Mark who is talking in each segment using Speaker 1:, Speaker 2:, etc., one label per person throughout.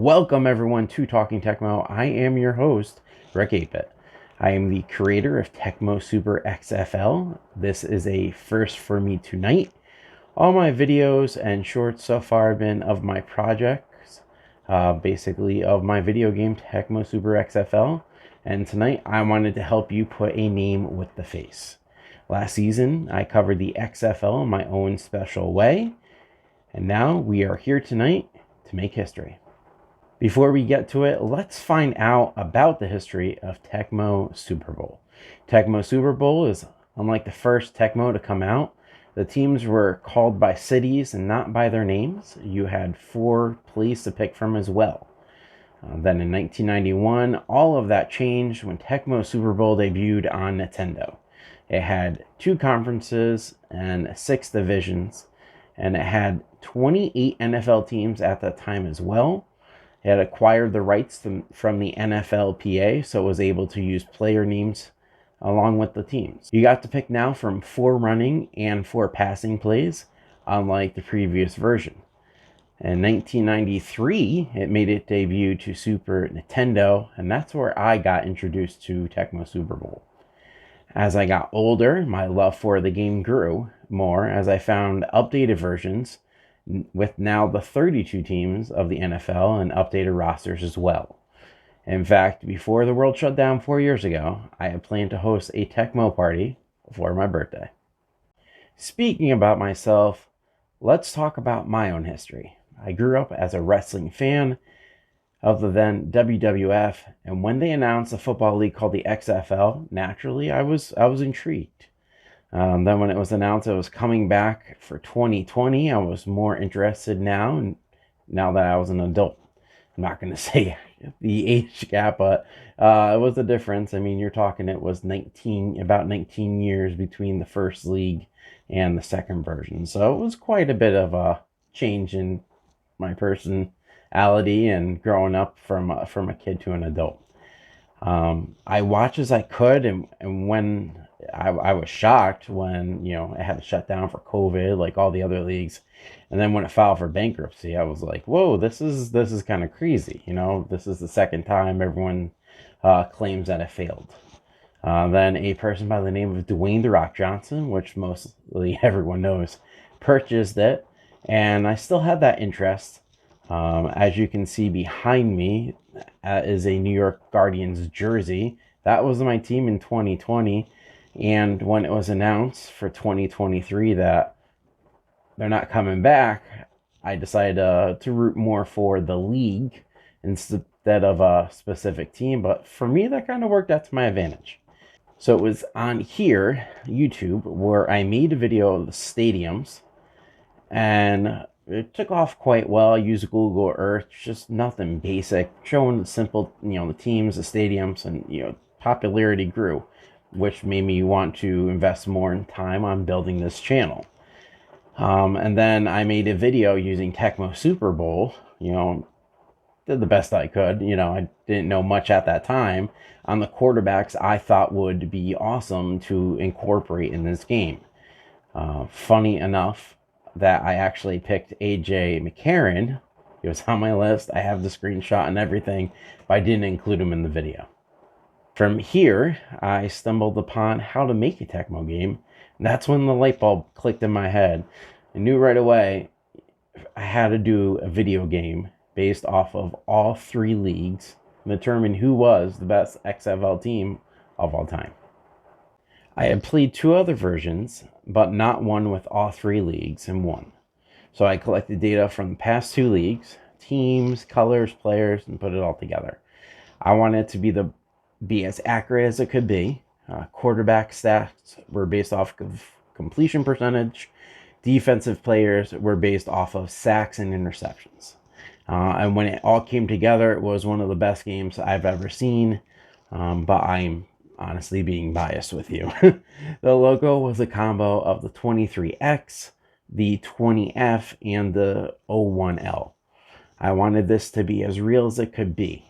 Speaker 1: Welcome everyone to Talking Tecmo. I am your host, Rick 8-Bit. I am the creator of Tecmo Super XFL. This is a first for me tonight. All my videos and shorts so far have been of my projects, basically of my video game Tecmo Super XFL. And tonight I wanted to help you put a name with the face. Last season I covered the XFL in my own special way. And now we are here tonight to make history. Before we get to it, let's find out about the history of Tecmo Super Bowl. Tecmo Super Bowl is unlike the first Tecmo to come out. The teams were called by cities and not by their names. You had 4 places to pick from as well. Then in 1991, all of that changed when Tecmo Super Bowl debuted on Nintendo. It had 2 conferences and 6 divisions, and it had 28 NFL teams at that time as well. It had acquired the rights from the NFLPA, so it was able to use player names along with the teams. You got to pick now from 4 running and 4 passing plays, unlike the previous version. In 1993, it made its debut to Super Nintendo, and that's where I got introduced to Tecmo Super Bowl. As I got older, my love for the game grew more as I found updated versions with now the 32 teams of the NFL and updated rosters as well. In fact, before the world shut down 4 years ago, I had planned to host a Tecmo party for my birthday. Speaking about myself, let's talk about my own history. I grew up as a wrestling fan of the then WWF, and when they announced a football league called the XFL, naturally I was intrigued. Then when it was announced it was coming back for 2020, I was more interested now that I was an adult. I'm not going to say the age gap, but it was a difference. I mean, you're talking it was about 19 years between the first league and the second version. So it was quite a bit of a change in my personality and growing up from a kid to an adult. I watched as I could, and when I was shocked when, it had to shut down for COVID like all the other leagues. And then when it filed for bankruptcy, I was like, whoa, this is kind of crazy. This is the second time everyone claims that it failed. Then a person by the name of Dwayne "The Rock" Johnson, which mostly everyone knows, purchased it. And I still had that interest. As you can see behind me is a New York Guardians jersey. That was my team in 2020. And when it was announced for 2023 that they're not coming back, I decided to root more for the league instead of a specific team. But for me, that kind of worked out to my advantage. So it was on here, YouTube, where I made a video of the stadiums. And it took off quite well. I used Google Earth, just nothing basic, showing the simple, the teams, the stadiums, and, popularity grew, which made me want to invest more in time on building this channel. And then I made a video using Tecmo Super Bowl, did the best I could. I didn't know much at that time on the quarterbacks I thought would be awesome to incorporate in this game. Funny enough that I actually picked AJ McCarron. He was on my list. I have the screenshot and everything, but I didn't include him in the video. From here, I stumbled upon how to make a Tecmo game. And that's when the light bulb clicked in my head. I knew right away I had to do a video game based off of all 3 leagues and determine who was the best XFL team of all time. I had played 2 other versions, but not one with all 3 leagues in one. So I collected data from the past 2 leagues, teams, colors, players, and put it all together. I wanted it to be as accurate as it could be. Quarterback stats were based off of completion percentage. Defensive players were based off of sacks and interceptions. And when it all came together, it was one of the best games I've ever seen. But I'm honestly being biased with you. The logo was a combo of the 23X, the 20F, and the 01L. I wanted this to be as real as it could be.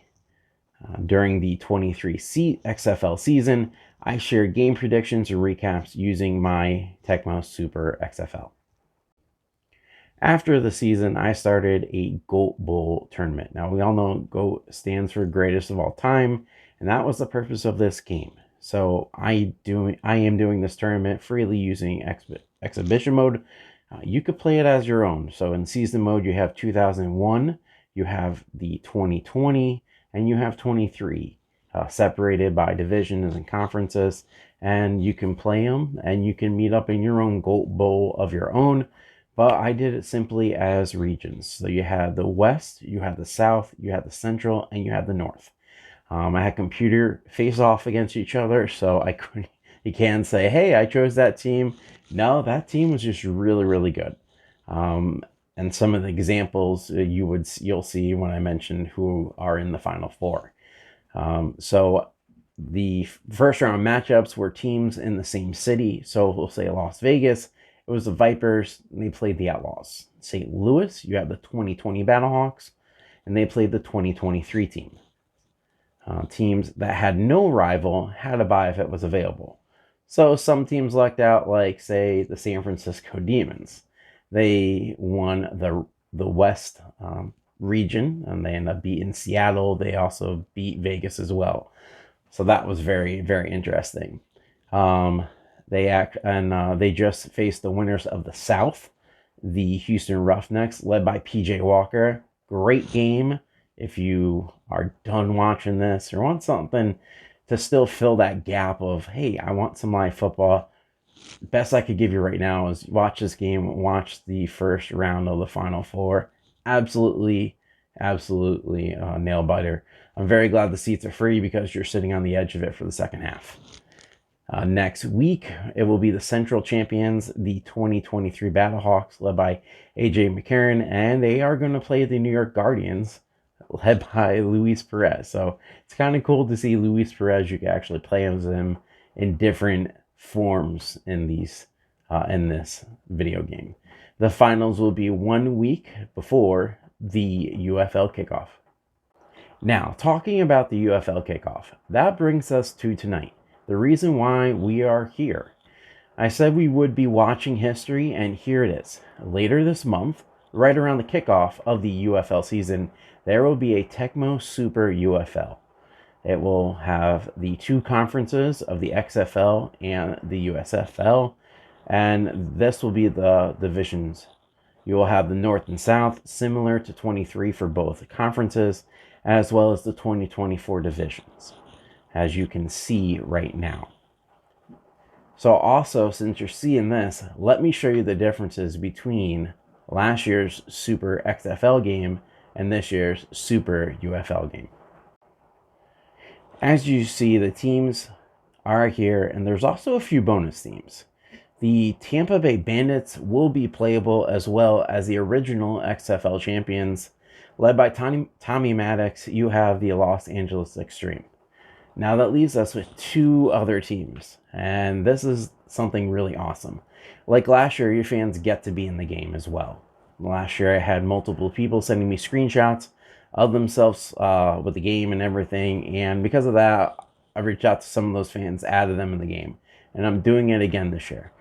Speaker 1: During the 23 XFL season, I shared game predictions and recaps using my Tecmo Super XFL. After the season, I started a GOAT Bowl tournament. Now, we all know GOAT stands for greatest of all time, and that was the purpose of this game. So I am doing this tournament freely using exhibition mode. You could play it as your own. So in season mode, you have 2001, you have the 2020, and you have 23, separated by divisions and conferences. And you can play them, and you can meet up in your own GOAT Bowl of your own. But I did it simply as regions. So you had the West, you had the South, you had the Central, and you had the North. I had computer face off against each other, so I couldn't. You can't say, "Hey, I chose that team." No, that team was just really, really good. Um, and some of the examples you'll see when I mention who are in the Final Four. So the first round matchups were teams in the same city. So we'll say Las Vegas, it was the Vipers, and they played the Outlaws. St. Louis, you have the 2020 Battlehawks, and they played the 2023 team. Teams that had no rival had a bye if it was available. So some teams lucked out, like, say, the San Francisco Demons. They won the West region, and they ended up beating Seattle. They also beat Vegas as well. So that was very, very interesting. Um, they just faced the winners of the South, the Houston Roughnecks, led by PJ Walker. Great game. If you are done watching this or want something to still fill that gap of, hey, I want some live football, best I could give you right now is watch this game, watch the first round of the Final Four. Absolutely, absolutely nail biter. I'm very glad the seats are free because you're sitting on the edge of it for the second half. Next week, it will be the Central Champions, the 2023 Battlehawks, led by AJ McCarron, and they are going to play the New York Guardians, led by Luis Perez. So it's kind of cool to see Luis Perez. You can actually play as him in different forms in this video game. The finals will be 1 week before the UFL kickoff. Now, talking about the UFL kickoff, that brings us to tonight. The reason why we are here. I said we would be watching history, and here it is. Later this month, right around the kickoff of the UFL season, there will be a Tecmo Super UFL. It will have the two conferences of the XFL and the USFL, and this will be the divisions. You will have the North and South, similar to 23 for both conferences, as well as the 2024 divisions, as you can see right now. So also, since you're seeing this, let me show you the differences between last year's Super XFL game and this year's Super UFL game. As you see, the teams are here, and there's also a few bonus teams. The Tampa Bay Bandits will be playable, as well as the original XFL champions. Led by Tommy Maddox, you have the Los Angeles Extreme. Now that leaves us with two other teams, and this is something really awesome. Like last year, your fans get to be in the game as well. Last year, I had multiple people sending me screenshots of themselves with the game and everything, and because of that, I reached out to some of those fans, added them in the game, and I'm doing it again this year.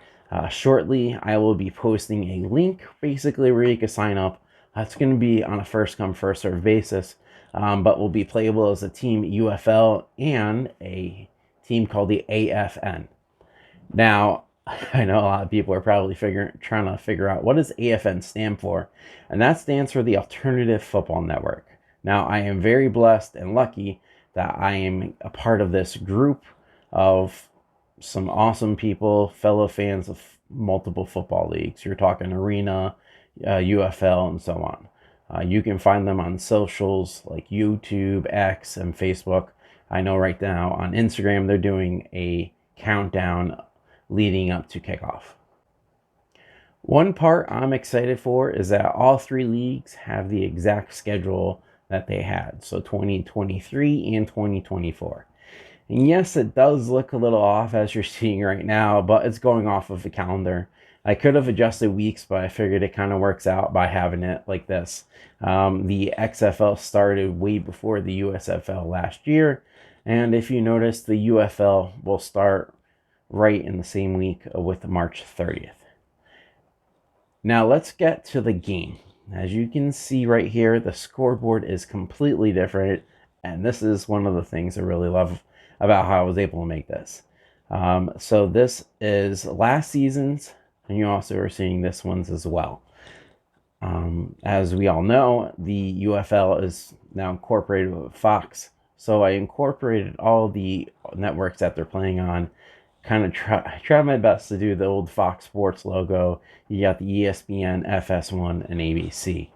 Speaker 1: Shortly, I will be posting a link, basically, where you can sign up. It's going to be on a first-come, first-served basis, but will be playable as a team UFL and a team called the AFN. Now, I know a lot of people are probably trying to figure out what does AFN stand for, and that stands for the Alternative Football Network. Now, I am very blessed and lucky that I am a part of this group of some awesome people, fellow fans of multiple football leagues. You're talking Arena, UFL, and so on. You can find them on socials like YouTube, X, and Facebook. I know right now on Instagram they're doing a countdown leading up to kickoff. One part I'm excited for is that all three leagues have the exact schedule that they had, so 2023 and 2024. And yes, it does look a little off as you're seeing right now, but it's going off of the calendar. I could have adjusted weeks, but I figured it kind of works out by having it like this. The XFL started way before the USFL last year, and if you notice, the UFL will start right in the same week with March 30th. Now let's get to the game. As you can see right here, the scoreboard is completely different, and this is one of the things I really love about how I was able to make this. So this is last season's, and you also are seeing this one's as well. As we all know, the UFL is now incorporated with Fox, so I incorporated all the networks that they're playing on. Kind of try my best to do the old Fox Sports logo. You got the ESPN, FS1, and ABC.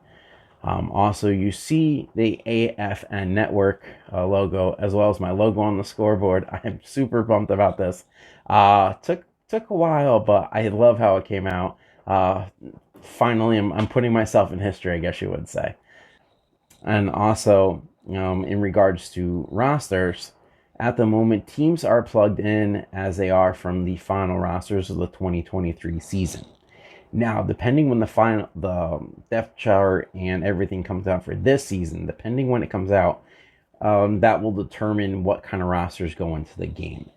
Speaker 1: Also, you see the AFN network logo as well as my logo on the scoreboard. I'm super pumped about this. Took a while, but I love how it came out. Finally, I'm putting myself in history, I guess you would say. And also, in regards to rosters, at the moment, teams are plugged in as they are from the final rosters of the 2023 season. Now, depending when the depth chart and everything comes out for this season, depending when it comes out, that will determine what kind of rosters go into the game.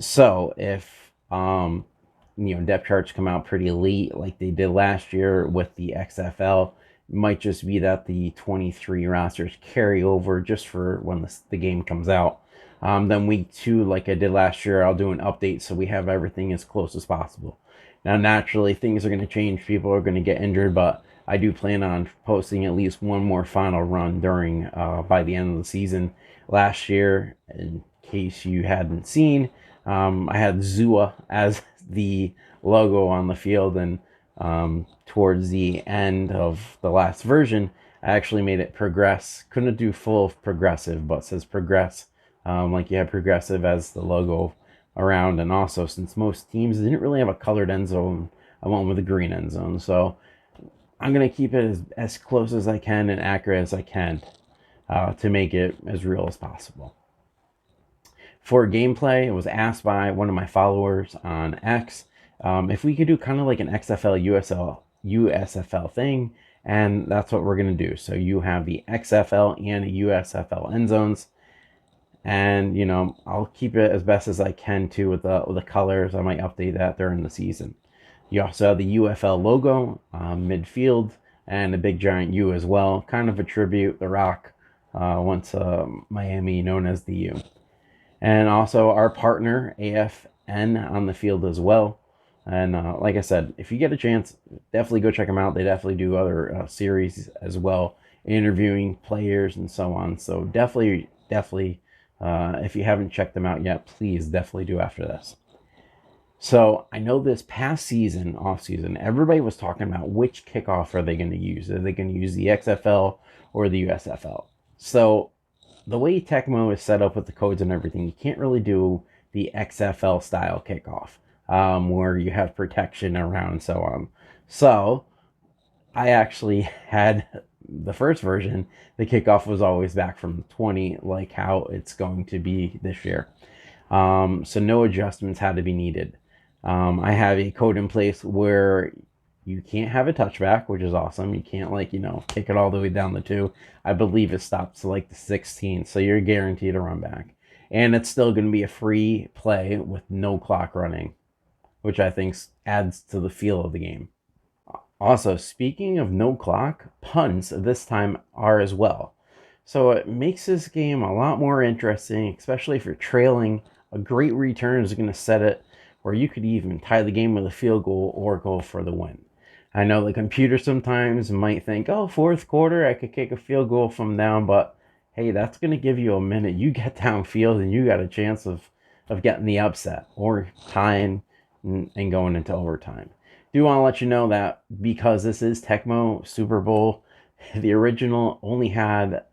Speaker 1: So if depth charts come out pretty late, like they did last year with the XFL, it might just be that the 23 rosters carry over just for when the game comes out. Then week 2, like I did last year, I'll do an update so we have everything as close as possible. Now, naturally, things are going to change. People are going to get injured, but I do plan on posting at least one more final run during by the end of the season. Last year, in case you hadn't seen, I had Zua as the logo on the field, and towards the end of the last version, I actually made it progress. Couldn't do full progressive, but says progress, like you have progressive as the logo around. And also, since most teams didn't really have a colored end zone, I went with a green end zone. So I'm going to keep it as close as I can and accurate as I can to make it as real as possible. For gameplay, it was asked by one of my followers on X if we could do kind of like an XFL USFL thing, and that's what we're going to do. So you have the XFL and USFL end zones, and I'll keep it as best as I can too with the colors. I might update that during the season. You also have the UFL logo midfield and a big giant U as well, kind of a tribute The Rock once Miami known as the U. And also our partner AFN on the field as well. And like I said, if you get a chance, definitely go check them out. They definitely do other series as well, interviewing players and so on. So definitely, if you haven't checked them out yet, please definitely do after this. So I know this past season, off season, everybody was talking about which kickoff are they going to use. Are they going to use the XFL or the USFL? So the way Tecmo is set up with the codes and everything, you can't really do the XFL style kickoff where you have protection around and so on. So I actually had the first version, the kickoff was always back from 20, like how it's going to be this year. So no adjustments had to be needed. I have a code in place where you can't have a touchback, which is awesome. You can't kick it all the way down the 2. I believe it stops to like the 16, so you're guaranteed a run back. And it's still going to be a free play with no clock running, which I think adds to the feel of the game. Also, speaking of no clock, punts this time are as well. So it makes this game a lot more interesting, especially if you're trailing. A great return is going to set it where you could even tie the game with a field goal or go for the win. I know the computer sometimes might think, oh, fourth quarter, I could kick a field goal from down, but hey, that's going to give you a minute. You get downfield and you got a chance of getting the upset or tying and going into overtime. Do want to let you know that because this is Tecmo Super Bowl, the original only had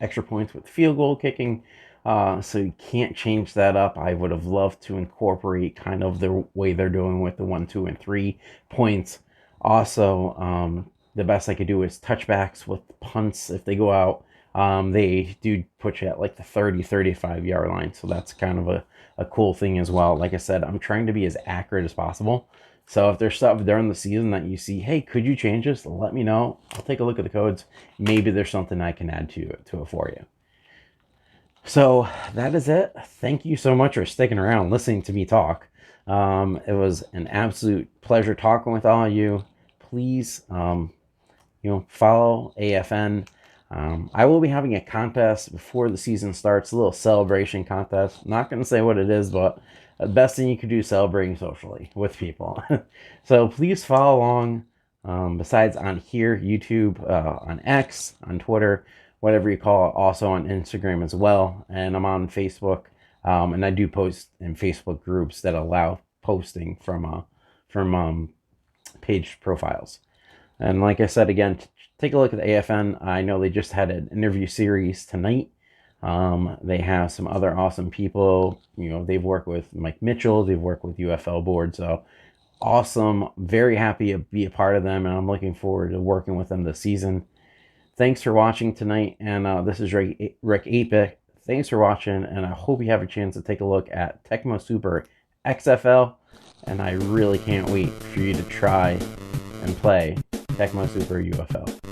Speaker 1: extra points with field goal kicking, so you can't change that up. I would have loved to incorporate kind of the way they're doing with the 1, 2, and 3 points. Also, the best I could do is touchbacks with punts. If they go out, they do put you at like the 30, 35 yard line. So that's kind of a cool thing as well. Like I said, I'm trying to be as accurate as possible. So if there's stuff during the season that you see, hey, could you change this? Let me know. I'll take a look at the codes. Maybe there's something I can add to it for you. So that is it. Thank you so much for sticking around, listening to me talk. It was an absolute pleasure talking with all of you. please, follow AFN. I will be having a contest before the season starts, a little celebration contest. I'm not going to say what it is, but the best thing you can do is celebrating socially with people. So please follow along. Besides on here, YouTube, on X, on Twitter, whatever you call it, also on Instagram as well. And I'm on Facebook. And I do post in Facebook groups that allow posting from page profiles. And like I said, again, take a look at the AFN. I know they just had an interview series tonight. They have some other awesome people. They've worked with Mike Mitchell. They've worked with UFL Board. So awesome. Very happy to be a part of them. And I'm looking forward to working with them this season. Thanks for watching tonight. And this is Rick 8-Bit. Thanks for watching. And I hope you have a chance to take a look at Tecmo Super XFL. And I really can't wait for you to try and play Tecmo Super UFL.